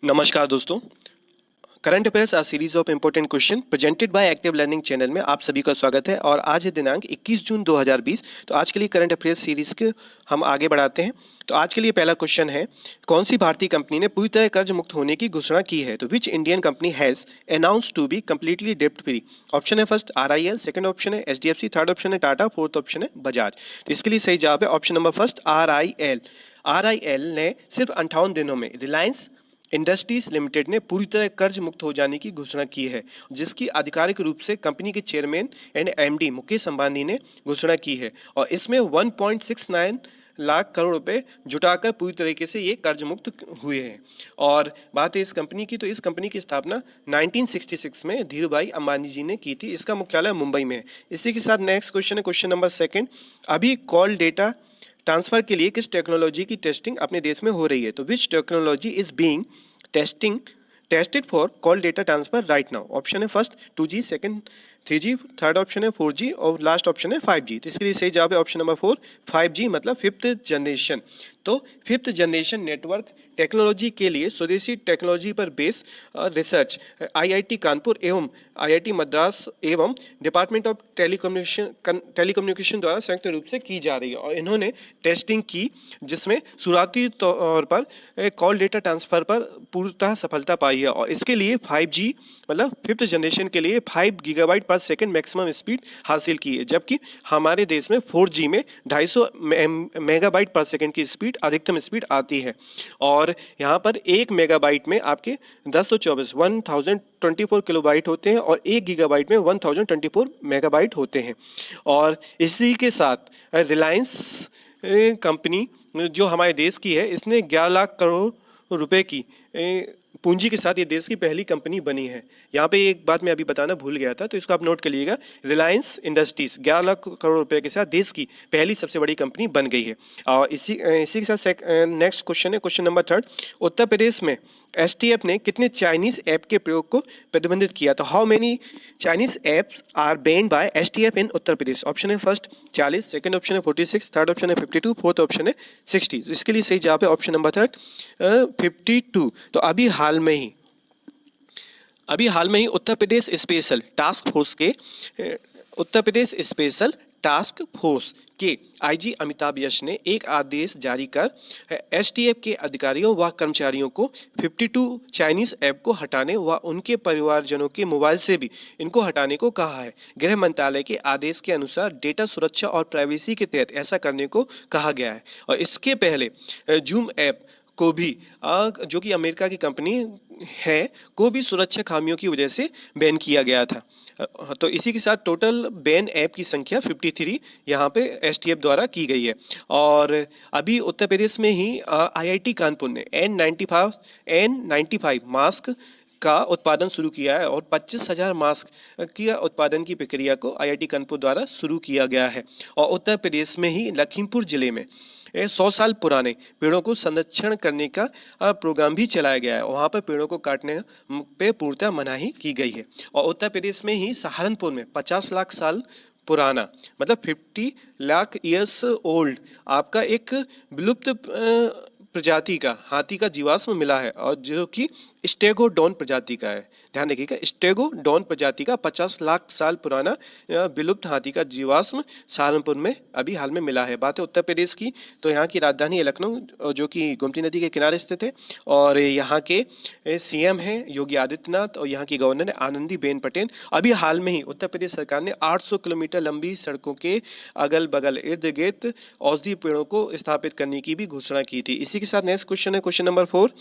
नमस्कार दोस्तों। Current affairs a series of important question presented by active learning channel में आप सभी का स्वागत है। और आज है दिनांक 21 जून 2020। तो आज के लिए करंट अफेयर्स सीरीज के हम आगे बढ़ाते हैं। तो आज के लिए पहला क्वेश्चन है, कौन सी भारतीय कंपनी ने पूरी तरह कर्ज मुक्त होने की घोषणा की है? तो which Indian company has announced to be completely डेब्ट फ्री? ऑप्शन है फर्स्ट RIL, सेकंड ऑप्शन है HDFC, थर्ड ऑप्शन है टाटा, फोर्थ ऑप्शन है बजाज। तो इसके लिए सही जवाब है option number first RIL। RIL ने सिर्फ 58 दिनों में रिलायंस इंडस्ट्रीज लिमिटेड ने पूरी तरह कर्ज मुक्त हो जाने की घोषणा की है, जिसकी आधिकारिक रूप से कंपनी के chairman and MD Mukesh Ambani ने घोषणा की है। और इसमें 1.69 लाख करोड़ रुपए जुटाकर पूरी तरीके से ये कर्ज मुक्त हुए हैं। और बात है इस कंपनी की, तो इस कंपनी की स्थापना 1966 में धीरू भाई अंबानी जी ने की थी। इसका मुख्यालय मुंबई में है। इसी के साथ नेक्स्ट क्वेश्चन है, क्वेश्चन नंबर सेकंड। अभी कॉल डेटा ट्रांसफर के लिए किस टेक्नोलॉजी की टेस्टिंग अपने देश में हो रही है? तो which technology is being tested for call data transfer right now? Option है first 2G, second 3G, third option है 4G और लास्ट ऑप्शन है 5G। तो इसके लिए सही जवाब है ऑप्शन नंबर 4 5G, मतलब फिफ्थ जनरेशन। तो फिफ्थ जनरेशन नेटवर्क टेक्नोलॉजी के लिए स्वदेशी टेक्नोलॉजी पर बेस रिसर्च IIT कानपुर एवं IIT मद्रास एवं डिपार्टमेंट ऑफ टेलीकम्युनिकेशन द्वारा संयुक्त रूप से की जा रही है। और इन्होंने टेस्टिंग की, जिसमें शुरुआती तौर पर कॉल डेटा ट्रांसफर पर पूर्णतः सफलता पाई है। और इसके लिए 5G मतलब फिफ्थ जनरेशन के लिए 5 गीगाबाइट पर सेकंड मैक्सिमम स्पीड हासिल की है, जबकि हमारे देश में 4G में 250 मेगाबाइट पर सेकंड की स्पीड अधिकतम स्पीड आती है। और यहाँ पर 1 मेगाबाइट में आपके 1024 किलोबाइट होते हैं और 1 गीगाबाइट में 1024 मेगाबाइट होते हैं। और इसी के साथ रिलायंस कंपनी जो हमारे देश की है, इसने 11 लाख करोड़ रुपए की पूंजी के साथ ये देश की पहली कंपनी बनी है। यहाँ पे एक बात मैं अभी बताना भूल गया था, तो इसको आप नोट कर लीजिएगा। रिलायंस इंडस्ट्रीज 11 लाख करोड़ रुपए के साथ देश की पहली सबसे बड़ी कंपनी बन गई है। और इसी के साथ नेक्स्ट क्वेश्चन है, question number third. Uttar Pradesh में STF ने कितने चाइनीज ऐप के प्रयोग को प्रतिबंधित किया? तो how many Chinese apps are banned by STF in Uttar Pradesh? Option है फर्स्ट 40, सेकंड ऑप्शन है 46, थर्ड ऑप्शन है 52, फोर्थ ऑप्शन है 60। तो इसके लिए सही जवाब है ऑप्शन नंबर थर्ड 52। तो अभी हाल में ही Uttar Pradesh special task force के IG अमिताभ यश ने एक आदेश जारी कर STF के अधिकारियों व कर्मचारियों को 52 चाइनीज ऐप को हटाने व उनके परिवारजनों के मोबाइल से भी इनको हटाने को कहा है। गृह मंत्रालय के आदेश के अनुसार डेटा सुरक्षा और प्राइवेसी के तहत ऐसा करने को कहा गया है। और इसके पहले जूम ऐप को भी जो कि अमेरिका की कंपनी है, को भी सुरक्षा खामियों की वजह से बैन किया गया था। तो इसी के साथ टोटल बैन ऐप की संख्या 53 यहाँ पे STF द्वारा की गई है। और अभी उत्तर प्रदेश में ही IIT कानपुर ने N95 मास्क का उत्पादन शुरू किया है और 25,000 मास्क की उत्पादन की प्रक्रिया को IIT कानपुर द्वारा शुरू किया गया है। और उत्तर प्रदेश में ही लखीमपुर जिले में 100 साल पुराने पेड़ों को संरक्षण करने का प्रोग्राम भी चलाया गया है। वहाँ पर पेड़ों को काटने पे पूर्णतः मनाही की गई है। और उत्तर प्रदेश में ही सहारनपुर में 50 लाख साल पुराना मतलब 50 लाख ईयर्स ओल्ड आपका एक विलुप्त प्रजाति का हाथी का जीवाश्म मिला है, और जो कि स्टेगोडॉन प्रजाति का है। ध्यान रखिएगा, स्टेगोडॉन प्रजाति का 50 लाख साल पुराना विलुप्त हाथी का जीवाश्म सहारनपुर में अभी हाल में मिला है। बात है उत्तर प्रदेश की, तो यहाँ की राजधानी है लखनऊ, जो कि गोमती नदी के किनारे स्थित है। और यहाँ के CM हैं योगी आदित्यनाथ और यहाँ की गवर्नर है आनंदीबेन पटेल। अभी हाल में ही उत्तर प्रदेश सरकार ने 800 किलोमीटर लंबी सड़कों के अगल बगल इर्द गिर्द औषधि पेड़ों को स्थापित करने की भी घोषणा की थी। इसी के साथ नेक्स्ट क्वेश्चन है, question number 4।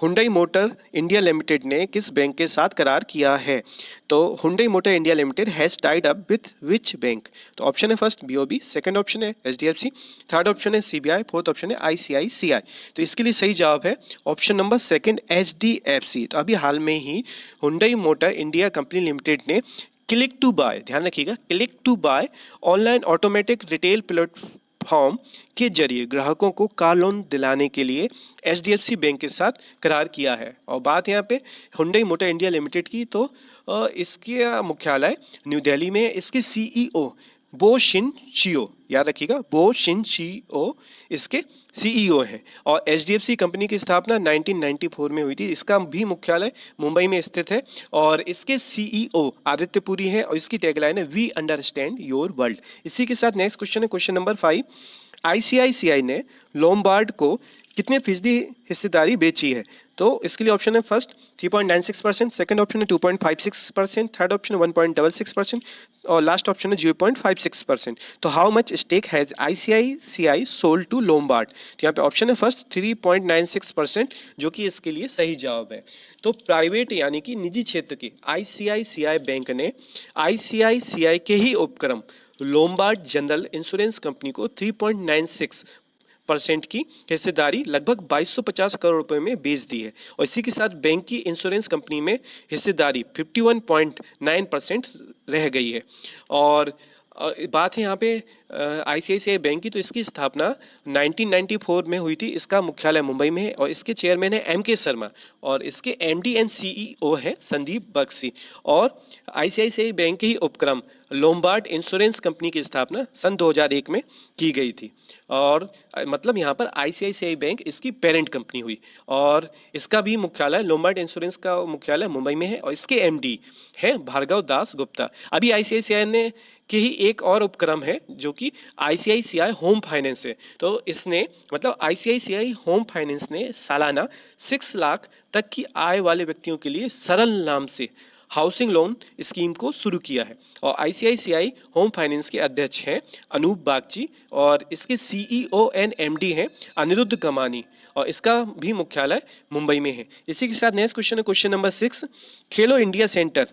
Hyundai motor India limited ने किस बैंक के साथ करार किया है? तो Hyundai motor India limited has tied up with which bank? तो ऑप्शन है फर्स्ट BOB, सेकंड ऑप्शन है HDFC, थर्ड ऑप्शन है CBI, फोर्थ ऑप्शन है ICICI। तो इसके लिए सही जवाब है ऑप्शन नंबर सेकंड HDFC। तो अभी हाल में ही Hyundai motor India company limited ने क्लिक टू बाय, ध्यान रखिएगा, click to buy online automatic retail platform के जरिए ग्राहकों को कार लोन दिलाने के लिए HDFC बैंक के साथ करार किया है। और बात यहाँ पे हुंडई मोटर इंडिया लिमिटेड की, तो इसके मुख्यालय न्यू दिल्ली में, इसके CEO बो शिन चियो, याद रखिएगा, बो शिन चियो इसके सीईओ हैं। और एचडीएफसी कंपनी की स्थापना 1994 में हुई थी। इसका भी मुख्यालय मुंबई में स्थित है और इसके सीईओ आदित्य पुरी हैं और इसकी टैगलाइन है वी अंडरस्टैंड योर वर्ल्ड। इसी के साथ नेक्स्ट क्वेश्चन है क्वेश्चन नंबर 5। आईसीआईसीआई ने लोम्बार्ड को कितने फीसदी हिस्सेदारी बेची है? तो इसके लिए ऑप्शन है फर्स्ट 3.96%, सेकंड ऑप्शन है 2.56%, थर्ड ऑप्शन है 1.66% और लास्ट ऑप्शन है 0.56%। तो how much stake has ICICI sold to Lombard? तो यहाँ पे ऑप्शन है फर्स्ट 3.96%, जो कि इसके लिए सही जवाब है। तो प्राइवेट यानी कि निजी क्षेत्र के आईसीआईसीआई बैंक ने आईसीआईसीआई के ही उपक्रम लोम्बार्ड जनरल इंश्योरेंस कंपनी को 3.96% की हिस्सेदारी लगभग 2250 करोड़ रुपए में बेच दी है। और इसी के साथ बैंक की इंश्योरेंस कंपनी में हिस्सेदारी 51.9% रह गई है। और बात है यहाँ पे आईसीआईसीआई बैंक की, तो इसकी स्थापना 1994 में हुई थी। इसका मुख्यालय मुंबई में है और इसके चेयरमैन है एमके शर्मा और इसके एमडी एंड सीईओ है संदीप बख्शी। और आईसीआईसीआई बैंक के ही उपक्रम लोम्बार्ड इंश्योरेंस कंपनी की स्थापना सन 2001 में की गई थी। और मतलब यहाँ पर आईसीआईसीआई बैंक इसकी पेरेंट कंपनी हुई और इसका भी मुख्यालय, लोम्बार्ड इंश्योरेंस का मुख्यालय मुंबई में है और इसके एमडी है भार्गव दास गुप्ता। अभी आईसीआईसीआई ने के ही एक और उपक्रम है जो कि आईसीआईसीआई होम फाइनेंस है। तो इसने मतलब आईसीआईसीआई होम फाइनेंस ने सालाना 6 लाख तक की आय वाले व्यक्तियों के लिए सरल नाम से हाउसिंग लोन स्कीम को शुरू किया है। और आईसीआईसीआई होम फाइनेंस के अध्यक्ष हैं अनूप बागची और इसके सीईओ एंड एमडी हैं अनिरुद्ध कमानी और इसका भी मुख्यालय मुंबई में है। इसी के साथ नेक्स्ट क्वेश्चन है क्वेश्चन नंबर 6। खेलो इंडिया सेंटर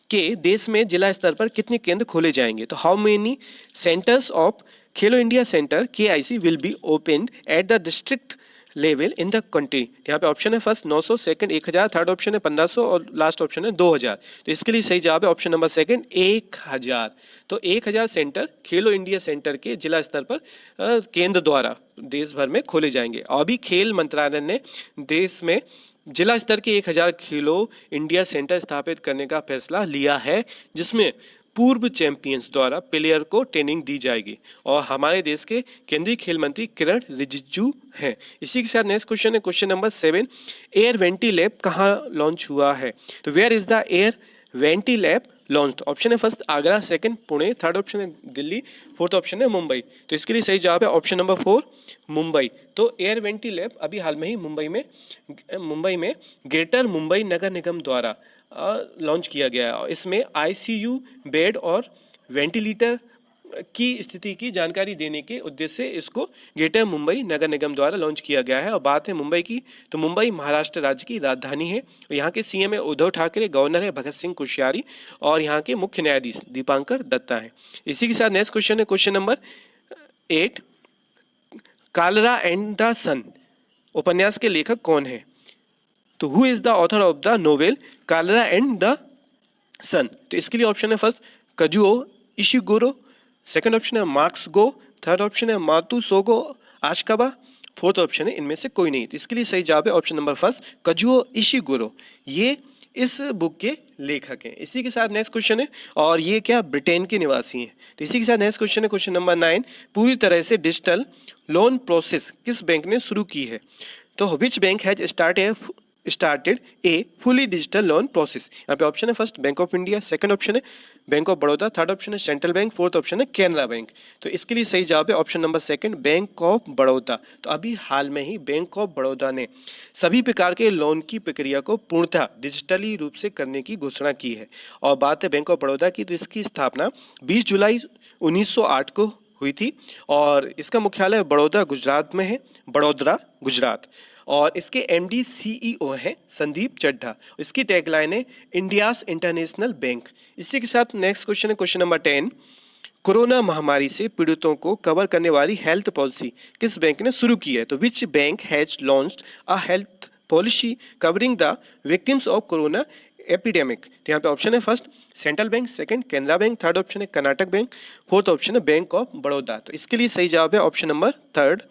के देश में जिला स्तर पर कितने केंद्र खोले जाएंगे? तो how many centres of Khelo India centre KIC will be opened at the district level in the country? यहाँ पे ऑप्शन है फर्स्ट 900, सेकंड 1000, थर्ड ऑप्शन है 1500 और लास्ट ऑप्शन है 2000। तो इसके लिए सही जवाब है ऑप्शन नंबर सेकंड 1000। तो 1000 सेंटर खेलो इंडिया सेंटर के जिला स्तर पर केंद्र द्वारा देश भर में खोले जाएंगे। और अभी खेल मंत्रालय ने देश में जिला स्तर के 1000 खेलो इंडिया सेंटर स्थापित करने का फैसला लिया है, जिसमें पूर्व चैंपियंस द्वारा प्लेयर को ट्रेनिंग दी जाएगी और हमारे देश के केंद्रीय खेल मंत्री किरण रिजिजू हैं। इसी के साथ नेक्स्ट क्वेश्चन है क्वेश्चन नंबर 7। एयर वेंटी लैब कहाँ लॉन्च हुआ है? तो वेयर इज द एयर वेंटी लैब लॉन्च? ऑप्शन है first Agra, second Pune, third option है दिल्ली, फोर्थ ऑप्शन है मुंबई। तो इसके लिए सही जवाब है ऑप्शन नंबर 4 मुंबई। तो एयर वेंटी लैब अभी हाल में ही मुंबई में ग्रेटर मुंबई नगर निगम द्वारा लॉन्च किया गया है। इसमें आईसीयू बेड और वेंटिलेटर की स्थिति की जानकारी देने के उद्देश्य से इसको ग्रेटर मुंबई नगर निगम द्वारा लॉन्च किया गया है। और बात है मुंबई की, तो मुंबई महाराष्ट्र राज्य की राजधानी है। यहाँ के सीएम है उद्धव ठाकरे, गवर्नर है भगत सिंह कोश्यारी और यहाँ के मुख्य न्यायाधीश दीपांकर दत्ता है। इसी के साथ नेक्स्ट क्वेश्चन है question number 8। Klara and the sun उपन्यास के लेखक कौन है? तो who is the author of the novel Klara and the sun? तो इसके लिए ऑप्शन है first Kazuo Ishiguro, second option है मार्क्स गो, थर्ड ऑप्शन है मातु सोगो आशकाबा, फोर्थ ऑप्शन है इनमें से कोई नहीं। तो इसके लिए सही जवाब है option number first Kazuo Ishiguro, ये इस बुक के लेखक हैं। इसी के साथ नेक्स्ट क्वेश्चन है और ये क्या ब्रिटेन के निवासी हैं। तो इसी के साथ नेक्स्ट क्वेश्चन है क्वेश्चन नंबर 9। पूरी तरह से डिजिटल लोन प्रोसेस किस बैंक ने शुरू की है? तो which bank has started a fully digital loan process? यहाँ पे ऑप्शन है first bank of India, second option है bank of Baroda, third option है सेंट्रल बैंक, फोर्थ ऑप्शन है कैनरा बैंक। तो इसके लिए सही जवाब है option number second bank of Baroda. तो अभी हाल में ही बैंक ऑफ बड़ौदा ने सभी प्रकार के लोन की प्रक्रिया को पूर्णतः डिजिटली रूप से करने की घोषणा की है। और बात है बैंक ऑफ बड़ौदा की, तो इसकी स्थापना 20 जुलाई 1908 को हुई थी और इसका मुख्यालय बड़ौदा गुजरात में है, बड़ोदरा गुजरात। और इसके एमडी सीईओ हैं संदीप चड्ढा। इसकी टैगलाइन है इंडियाज इंटरनेशनल बैंक। इसी के साथ नेक्स्ट क्वेश्चन है क्वेश्चन नंबर 10। कोरोना महामारी से पीड़ितों को कवर करने वाली हेल्थ पॉलिसी किस बैंक ने शुरू की है? तो which bank has launched a health policy covering the victims of corona epidemic, तो यहाँ पे ऑप्शन है first central bank, second Canara bank, third option है कर्नाटक बैंक, फोर्थ ऑप्शन है बैंक ऑफ बड़ौदा। तो इसके लिए सही जवाब है option number third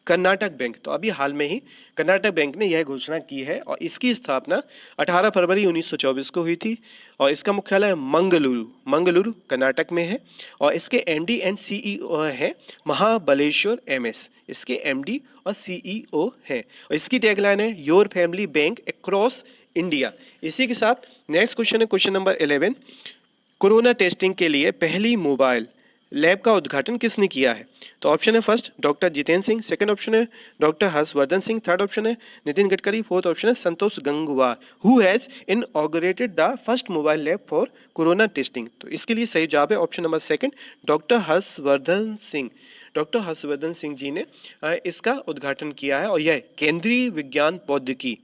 Karnataka bank. तो अभी हाल में ही कर्नाटक बैंक ने यह घोषणा की है और इसकी स्थापना 18 फरवरी 1924 को हुई थी और इसका मुख्यालय मंगलुरु कर्नाटक में है और इसके एमडी एंड सीईओ है महाबलेश्वर एमएस, इसके एमडी और सीईओ है और इसकी टैगलाइन है your family bank across India. इसी के साथ नेक्स्ट क्वेश्चन है क्वेश्चन नंबर 11, कोरोना टेस्टिंग के लिए पहली मोबाइल लैब का उद्घाटन किसने किया है? तो ऑप्शन है first doctor Jitendra Singh, second option है doctor Harshvardhan Singh, third option है नितिन गडकरी, फोर्थ ऑप्शन है Santosh Gangwar. Who has inaugurated the first mobile lab for corona testing? तो इसके लिए सही जवाब है option number second doctor Harshvardhan Singh. Doctor Harshvardhan Singh ji ने इसका उद्घाटन किया है और यह केंद्रीय विज्ञान प्रौद्योगिकी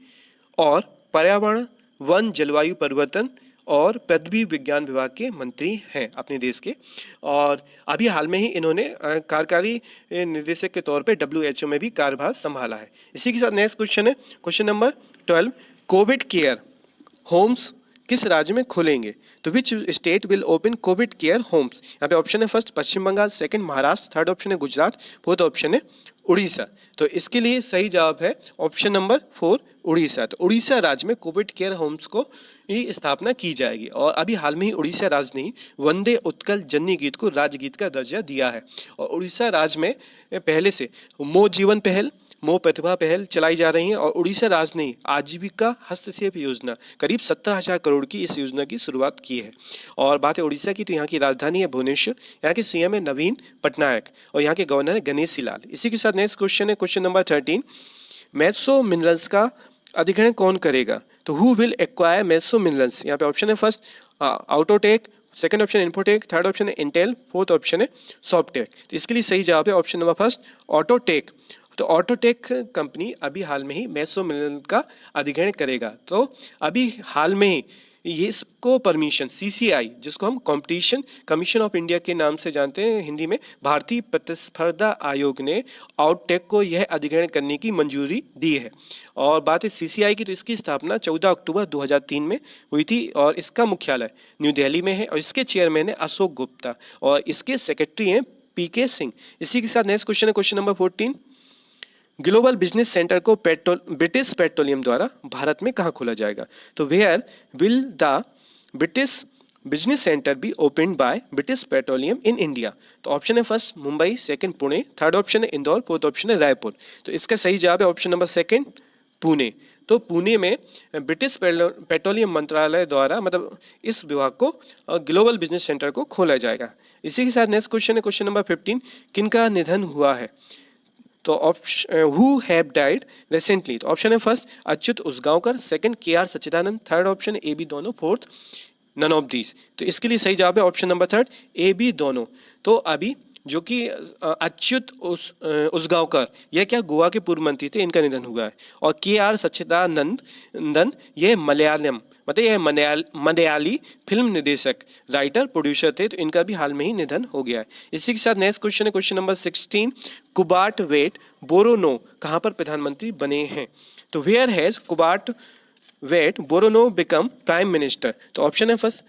और पर्यावरण, वन, जलवायु परिवर्तन और पृथ्वी विज्ञान विभाग के मंत्री हैं अपने देश के और अभी हाल में ही इन्होंने कार्यकारी निदेशक के तौर पे WHO में भी कार्यभार संभाला है। इसी के साथ नेक्स्ट क्वेश्चन है question number 12, covid care homes किस राज्य में खोलेंगे? तो which state will open covid care homes? यहाँ पे ऑप्शन है first Paschim Bangal, second Maharashtra, third option है गुजरात, फोर्थ ऑप्शन है उड़ीसा। तो इसके लिए सही जवाब है ऑप्शन नंबर 4 उड़ीसा। तो उड़ीसा राज्य में कोविड केयर होम्स को ही स्थापना की जाएगी और अभी हाल में ही उड़ीसा राज्य ने वंदे उत्कल जननी गीत को राजगीत का दर्जा दिया है और उड़ीसा राज्य में पहले से मो जीवन पहल, मो प्रतिभा पहल चलाई जा रही है और उड़ीसा राज्य ने आजीविका हस्तक्षेप योजना करीब 17,000 करोड़ की इस योजना की शुरुआत की है। और बात है उड़ीसा की तो यहाँ की राजधानी है भुवनेश्वर, यहाँ के सीएम है नवीन पटनायक और यहाँ के गवर्नर है गणेशी लाल। इसी के साथ नेक्स्ट क्वेश्चन है क्वेश्चन नंबर 13, मैसो मिनरल्स का अधिग्रहण कौन करेगा? तो हु विल एक्वायर मैसो मिनरल्स? यहाँ पे ऑप्शन है first Autotech, second option infotech, third option है इंटेल, फोर्थ ऑप्शन है सॉफ्टेक। तो इसके लिए सही जवाब है ऑप्शन नंबर फर्स्ट ऑटोटेक। तो ऑटोटेक कंपनी अभी हाल में ही मैसो मिनरल का अधिग्रहण करेगा। तो अभी हाल में ही ये इसको परमिशन CCI, जिसको हम कंपटीशन कमीशन ऑफ इंडिया के नाम से जानते हैं हिंदी में, भारतीय प्रतिस्पर्धा आयोग ने आउटटेक को यह अधिग्रहण करने की मंजूरी दी है। और बात है CCI की तो इसकी स्थापना 14 अक्टूबर 2003 में हुई थी और इसका मुख्यालय न्यू दिल्ली में है और इसके चेयरमैन है अशोक गुप्ता और इसके सेक्रेटरी हैं PK सिंह। इसी के साथ नेक्स्ट क्वेश्चन है question number 14, global business centre को ब्रिटिश पेट्रोलियम द्वारा भारत में कहाँ खोला जाएगा? तो where will the British business centre be open by British Petroleum in India? तो ऑप्शन है first Mumbai, second Pune, third option है इंदौर, फोर्थ ऑप्शन है रायपुर। तो इसका सही जवाब है ऑप्शन नंबर सेकंड पुणे। तो पुणे में ब्रिटिश पेट्रोलियम मंत्रालय द्वारा मतलब इस विभाग को ग्लोबल बिजनेस सेंटर को खोला जाएगा। इसी के साथ नेक्स्ट क्वेश्चन है क्वेश्चन नंबर 15, किनका निधन हुआ है? तो option who have died recently? तो ऑप्शन है first Achyut Usgaonkar, second KR सच्चिदानंद, थर्ड ऑप्शन है AB दोनों, फोर्थ नन ऑफ दीज। तो इसके लिए सही जवाब है ऑप्शन नंबर थर्ड AB दोनों। तो अभी जो कि अच्युत उसगांवकर यह क्या गोवा के पूर्व मंत्री थे, इनका निधन हुआ है और KR सच्चिदानंदन यह मलयालम मतलब यह मलयाली फिल्म निर्देशक, राइटर, प्रोड्यूसर थे। तो इनका भी हाल में ही निधन हो गया है। इसी के साथ नेक्स्ट क्वेश्चन है question number 16, Kubatbek Boronov कहाँ पर प्रधानमंत्री बने हैं? तो where has Kubatbek Boronov become prime minister? तो ऑप्शन है फर्स्ट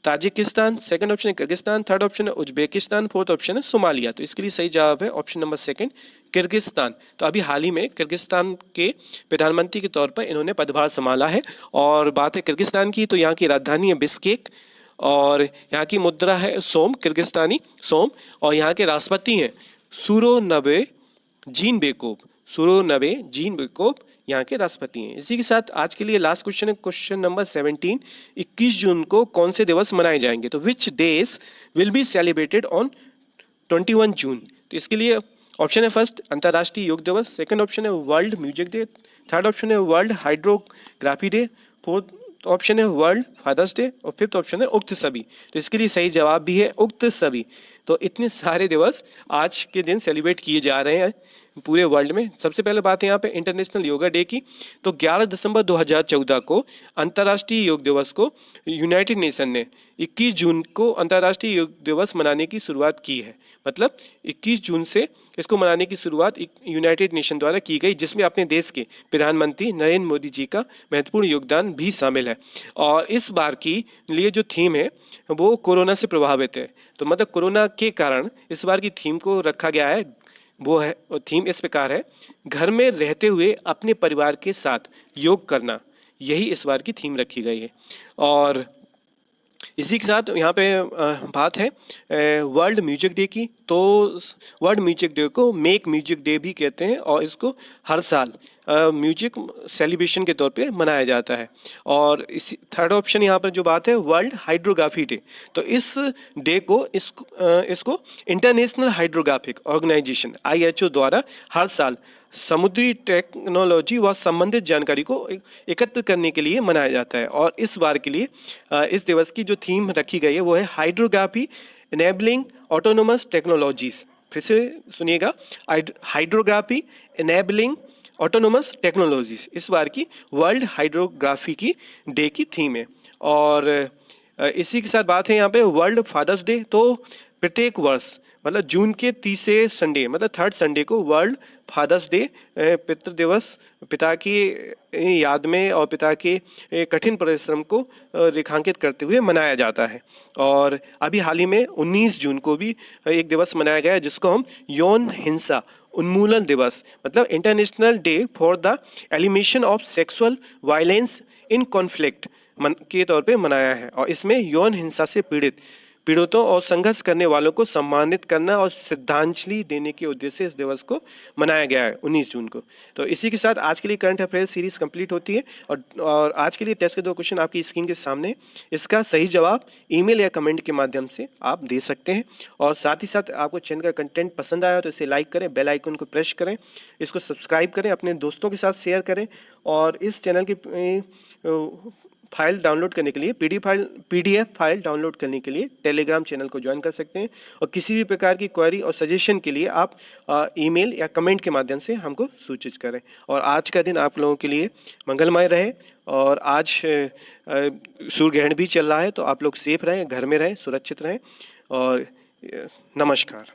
ताजिकिस्तान, सेकंड ऑप्शन है किर्गिस्तान, थर्ड ऑप्शन है उज्बेकिस्तान, फोर्थ ऑप्शन है सोमालिया। तो इसके लिए सही जवाब है ऑप्शन नंबर सेकंड किर्गिस्तान। तो अभी हाल ही में किर्गिस्तान के प्रधानमंत्री के तौर पर इन्होंने पदभार संभाला है। और बात है किर्गिस्तान की तो यहाँ की राजधानी है बिश्केक और यहाँ की मुद्रा है सोम, किर्गिस्तानी सोम और यहाँ के राष्ट्रपति हैं सूरोनबे जीनबेकोव यहाँ के राष्ट्रपति हैं। इसी के साथ आज के लिए लास्ट क्वेश्चन है क्वेश्चन नंबर 17, 21 जून को कौन से दिवस मनाए जाएंगे? तो which days will be celebrated on 21 June? तो इसके लिए ऑप्शन है फर्स्ट अंतर्राष्ट्रीय योग दिवस, सेकंड ऑप्शन है world music day, third option है world hydrography day, fourth option है वर्ल्ड फादर्स डे और फिफ्थ ऑप्शन है उक्त सभी। तो इसके लिए सही जवाब भी है उक्त सभी। तो इतने सारे दिवस आज के दिन सेलिब्रेट किए जा रहे हैं पूरे वर्ल्ड में। सबसे पहले बात है यहाँ पे इंटरनेशनल योगा डे की। तो 11 दिसंबर 2014 को अंतर्राष्ट्रीय योग दिवस को यूनाइटेड नेशन ने 21 जून को अंतर्राष्ट्रीय योग दिवस मनाने की शुरुआत की है। मतलब 21 जून से इसको मनाने की शुरुआत एक यूनाइटेड नेशन द्वारा की गई, जिसमें अपने देश के प्रधानमंत्री नरेंद्र मोदी जी का महत्वपूर्ण योगदान भी शामिल है। और इस बार की लिए जो थीम है वो कोरोना से प्रभावित है, तो मतलब कोरोना के कारण इस बार की थीम को रखा गया है। वो है थीम इस प्रकार है, घर में रहते हुए अपने परिवार के साथ योग करना, यही इस बार की थीम रखी गई है। और इसी के साथ यहाँ पे बात है वर्ल्ड म्यूजिक डे की। तो वर्ल्ड म्यूजिक डे को मेक म्यूजिक डे भी कहते हैं और इसको हर साल म्यूजिक सेलिब्रेशन के तौर पे मनाया जाता है। और इसी थर्ड ऑप्शन यहाँ पर जो बात है वर्ल्ड हाइड्रोग्राफी डे, तो इस डे को इसको इंटरनेशनल हाइड्रोग्राफिक ऑर्गेनाइजेशन IHO द्वारा हर साल समुद्री टेक्नोलॉजी व संबंधित जानकारी को एकत्र करने के लिए मनाया जाता है। और इस बार के लिए इस दिवस की जो थीम रखी गई है वो है हाइड्रोग्राफी इनेबलिंग ऑटोनोमस टेक्नोलॉजीज। फिर से सुनिएगा, हाइड्रोग्राफी इनेबलिंग ऑटोनोमस टेक्नोलॉजीज इस बार की वर्ल्ड हाइड्रोग्राफी की डे की थीम है। और इसी के साथ बात है यहाँ पे वर्ल्ड फादर्स डे। तो प्रत्येक वर्ष मतलब जून के तीसरे संडे मतलब थर्ड संडे को वर्ल्ड फादर्स डे, पितृ दिवस, पिता की याद में और पिता के कठिन परिश्रम को रेखांकित करते हुए मनाया जाता है। और अभी हाल ही में 19 जून को भी एक दिवस मनाया गया है, जिसको हम यौन हिंसा उन्मूलन दिवस मतलब international day for the elimination of sexual violence in conflict के तौर पे मनाया है। और इसमें यौन हिंसा से पीड़ितों और संघर्ष करने वालों को सम्मानित करना और श्रद्धांजलि देने के उद्देश्य से इस दिवस को मनाया गया है 19 जून को। तो इसी के साथ आज के लिए करंट अफेयर्स सीरीज कंप्लीट होती है। और आज के लिए टेस्ट के 2 क्वेश्चन आपकी स्क्रीन के सामने, इसका सही जवाब ईमेल या कमेंट के माध्यम से आप दे सकते हैं। और साथ ही साथ आपको चैनल का कंटेंट पसंद आया तो इसे लाइक करें, बेल आइकन को प्रेस करें, इसको सब्सक्राइब करें, अपने दोस्तों के साथ शेयर करें। और इस चैनल की फाइल डाउनलोड करने के लिए PDF फाइल डाउनलोड करने के लिए टेलीग्राम चैनल को ज्वाइन कर सकते हैं। और किसी भी प्रकार की क्वेरी और सजेशन के लिए आप ईमेल या कमेंट के माध्यम से हमको सूचित करें। और आज का दिन आप लोगों के लिए मंगलमय रहे। और आज सूर्य ग्रहण भी चल रहा है, तो आप लोग सेफ रहें, घर में रहें, सुरक्षित रहें। और नमस्कार।